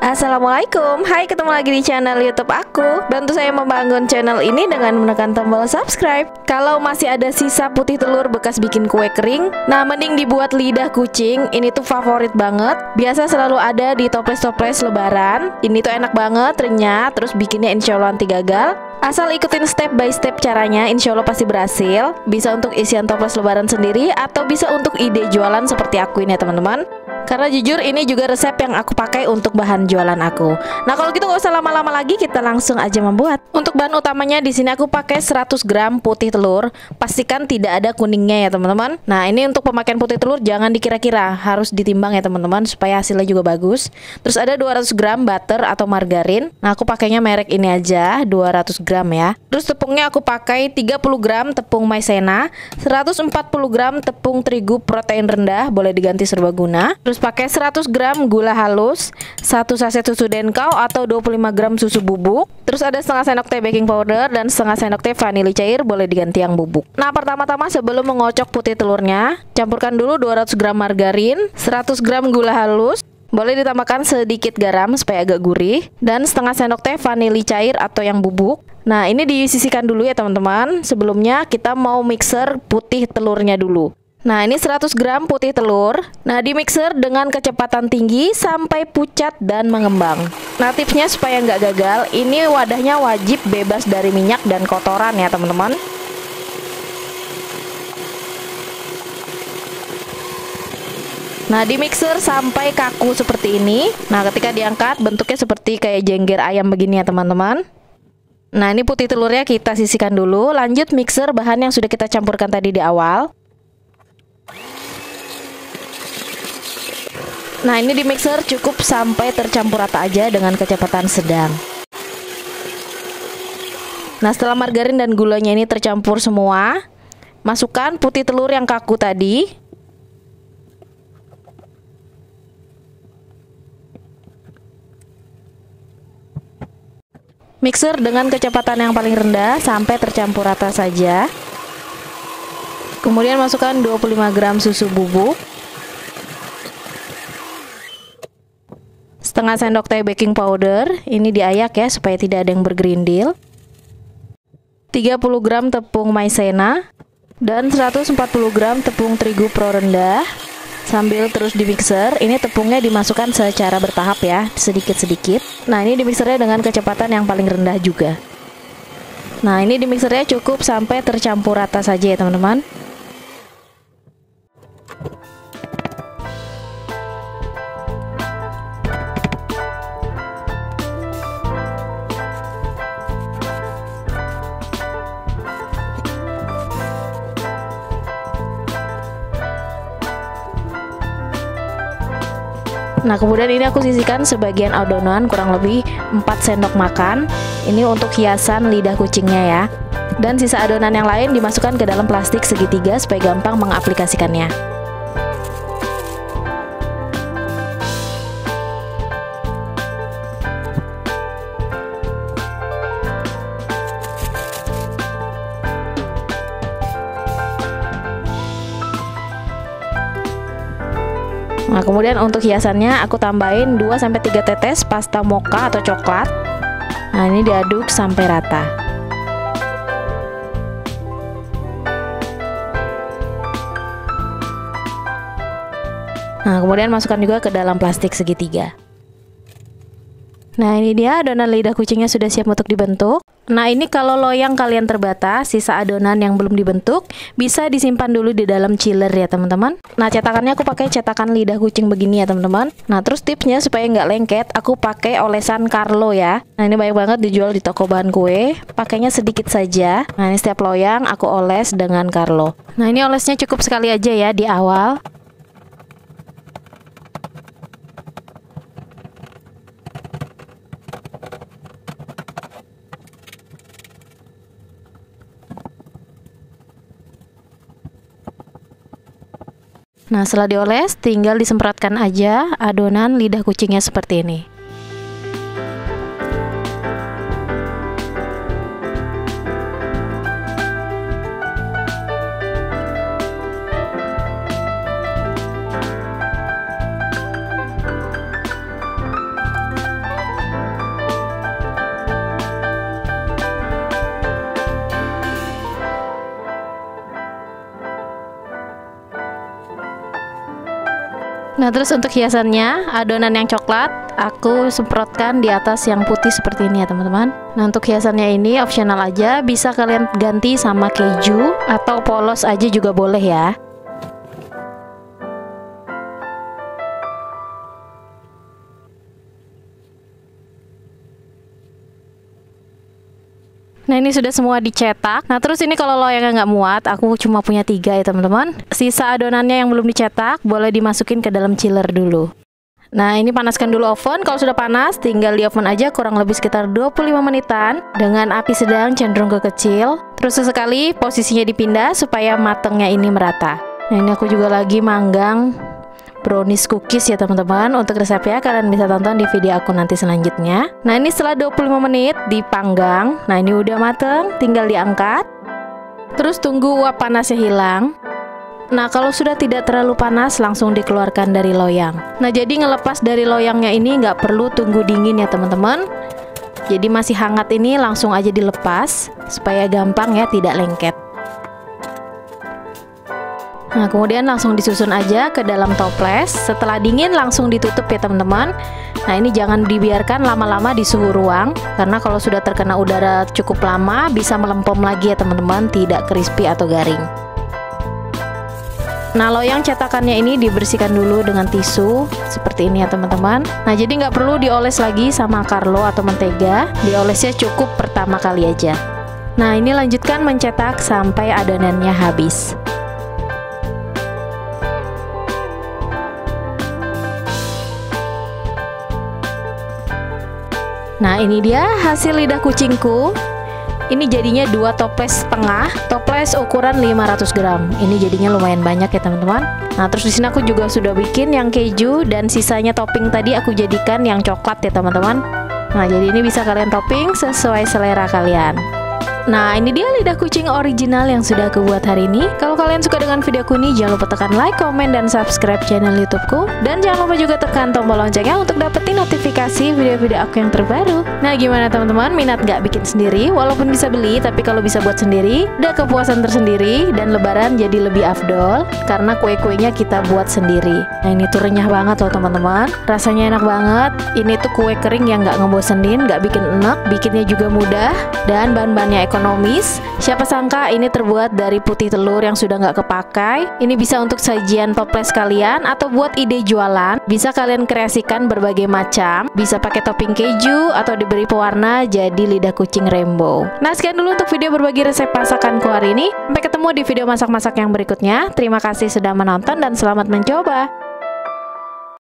Assalamualaikum, hai, ketemu lagi di channel YouTube aku. Bantu saya membangun channel ini dengan menekan tombol subscribe. Kalau masih ada sisa putih telur bekas bikin kue kering, nah mending dibuat lidah kucing. Ini tuh favorit banget, biasa selalu ada di toples-toples lebaran. Ini tuh enak banget, renyah, terus bikinnya insya Allah anti gagal. Asal ikutin step by step caranya, insya Allah pasti berhasil. Bisa untuk isian toples lebaran sendiri, atau bisa untuk ide jualan seperti aku ini ya teman-teman. Karena jujur ini juga resep yang aku pakai untuk bahan jualan aku. Nah kalau gitu gak usah lama-lama lagi, kita langsung aja membuat. Untuk bahan utamanya di sini aku pakai 100 gram putih telur. Pastikan tidak ada kuningnya ya teman-teman. Nah ini untuk pemakaian putih telur jangan dikira-kira, harus ditimbang ya teman-teman supaya hasilnya juga bagus. Terus ada 200 gram butter atau margarin. Nah aku pakainya merek ini aja, 200 gram ya. Terus tepungnya aku pakai 30 gram tepung maizena, 140 gram tepung terigu protein rendah, boleh diganti serbaguna. Terus pakai 100 gram gula halus, 1 saset susu denkau atau 25 gram susu bubuk. Terus ada setengah sendok teh baking powder dan setengah sendok teh vanili cair, boleh diganti yang bubuk. Nah pertama-tama sebelum mengocok putih telurnya, campurkan dulu 200 gram margarin, 100 gram gula halus, boleh ditambahkan sedikit garam supaya agak gurih, dan setengah sendok teh vanili cair atau yang bubuk. Nah ini disisihkan dulu ya teman-teman. Sebelumnya kita mau mixer putih telurnya dulu. Nah ini 100 gram putih telur. Nah di mixer dengan kecepatan tinggi sampai pucat dan mengembang. Nah tipsnya supaya nggak gagal, ini wadahnya wajib bebas dari minyak dan kotoran ya teman-teman. Nah di mixer sampai kaku seperti ini. Nah ketika diangkat bentuknya seperti kayak jengger ayam begini ya teman-teman. Nah ini putih telurnya kita sisihkan dulu. Lanjut mixer bahan yang sudah kita campurkan tadi di awal. Nah ini di mixer cukup sampai tercampur rata aja dengan kecepatan sedang. Nah setelah margarin dan gulanya ini tercampur semua, masukkan putih telur yang kaku tadi. Mixer dengan kecepatan yang paling rendah sampai tercampur rata saja. Kemudian masukkan 25 gram susu bubuk, setengah sendok teh baking powder, ini diayak ya supaya tidak ada yang bergerindil, 30 gram tepung maizena, dan 140 gram tepung terigu pro rendah. Sambil terus di mixer, ini tepungnya dimasukkan secara bertahap ya, sedikit-sedikit. Nah ini di mixernya dengan kecepatan yang paling rendah juga. Nah ini di mixernya cukup sampai tercampur rata saja ya teman-teman. Nah kemudian ini aku sisihkan sebagian adonan kurang lebih 4 sendok makan. Ini untuk hiasan lidah kucingnya ya. Dan sisa adonan yang lain dimasukkan ke dalam plastik segitiga supaya gampang mengaplikasikannya. Nah kemudian untuk hiasannya aku tambahin 2-3 tetes pasta mocha atau coklat. Nah ini diaduk sampai rata. Nah kemudian masukkan juga ke dalam plastik segitiga. Nah ini dia adonan lidah kucingnya sudah siap untuk dibentuk. Nah ini kalau loyang kalian terbatas, sisa adonan yang belum dibentuk bisa disimpan dulu di dalam chiller ya teman-teman. Nah cetakannya aku pakai cetakan lidah kucing begini ya teman-teman. Nah terus tipsnya supaya nggak lengket, aku pakai olesan Carlo ya. Nah ini banyak banget dijual di toko bahan kue. Pakainya sedikit saja. Nah ini setiap loyang aku oles dengan Carlo. Nah ini olesnya cukup sekali aja ya di awal. Nah setelah dioles tinggal disemprotkan aja adonan lidah kucingnya seperti ini. Nah, terus untuk hiasannya, adonan yang coklat aku semprotkan di atas yang putih seperti ini ya teman-teman. Nah, untuk hiasannya ini opsional aja, bisa kalian ganti sama keju atau polos aja juga boleh ya. Nah, ini sudah semua dicetak. Nah, terus ini kalau loyangnya nggak muat, aku cuma punya 3 ya teman-teman. Sisa adonannya yang belum dicetak boleh dimasukin ke dalam chiller dulu. Nah, ini panaskan dulu oven. Kalau sudah panas, tinggal di oven aja kurang lebih sekitar 25 menitan dengan api sedang cenderung ke kecil. Terus sesekali posisinya dipindah supaya matangnya ini merata. Nah, ini aku juga lagi manggang brownies cookies ya teman-teman. Untuk resepnya kalian bisa tonton di video aku nanti selanjutnya. Nah, ini setelah 25 menit dipanggang. Nah, ini udah mateng, tinggal diangkat. Terus tunggu uap panasnya hilang. Nah, kalau sudah tidak terlalu panas, langsung dikeluarkan dari loyang. Nah, jadi ngelepas dari loyangnya ini nggak perlu tunggu dingin ya teman-teman. Jadi masih hangat ini langsung aja dilepas supaya gampang ya, tidak lengket. Nah, kemudian langsung disusun aja ke dalam toples. Setelah dingin langsung ditutup ya teman-teman. Nah, ini jangan dibiarkan lama-lama di suhu ruang, karena kalau sudah terkena udara cukup lama bisa melempem lagi ya teman-teman, tidak crispy atau garing. Nah, loyang cetakannya ini dibersihkan dulu dengan tisu seperti ini ya teman-teman. Nah, jadi nggak perlu dioles lagi sama Carlo atau mentega, diolesnya cukup pertama kali aja. Nah, ini lanjutkan mencetak sampai adonannya habis. Nah, ini dia hasil lidah kucingku. Ini jadinya 2 toples setengah, toples ukuran 500 gram. Ini jadinya lumayan banyak ya teman-teman. Nah, terus di sini aku juga sudah bikin yang keju dan sisanya topping tadi aku jadikan yang coklat ya teman-teman. Nah, jadi ini bisa kalian topping sesuai selera kalian. Nah, ini dia lidah kucing original yang sudah aku buat hari ini. Kalau kalian suka dengan videoku ini, jangan lupa tekan like, komen, dan subscribe channel YouTubeku. Dan jangan lupa juga tekan tombol loncengnya untuk dapetin notifikasi video-video aku yang terbaru. Nah, gimana teman-teman? Minat nggak bikin sendiri? Walaupun bisa beli, tapi kalau bisa buat sendiri, udah kepuasan tersendiri. Dan lebaran jadi lebih afdol, karena kue-kuenya kita buat sendiri. Nah, ini tuh renyah banget loh teman-teman. Rasanya enak banget. Ini tuh kue kering yang nggak ngebosenin, nggak bikin enak, bikinnya juga mudah, dan bahan-bahannya ekonomis. Siapa sangka ini terbuat dari putih telur yang sudah nggak kepakai. Ini bisa untuk sajian toples kalian atau buat ide jualan. Bisa kalian kreasikan berbagai macam. Bisa pakai topping keju atau diberi pewarna jadi lidah kucing rainbow. Nah, sekian dulu untuk video berbagi resep masakanku hari ini. Sampai ketemu di video masak-masak yang berikutnya. Terima kasih sudah menonton dan selamat mencoba.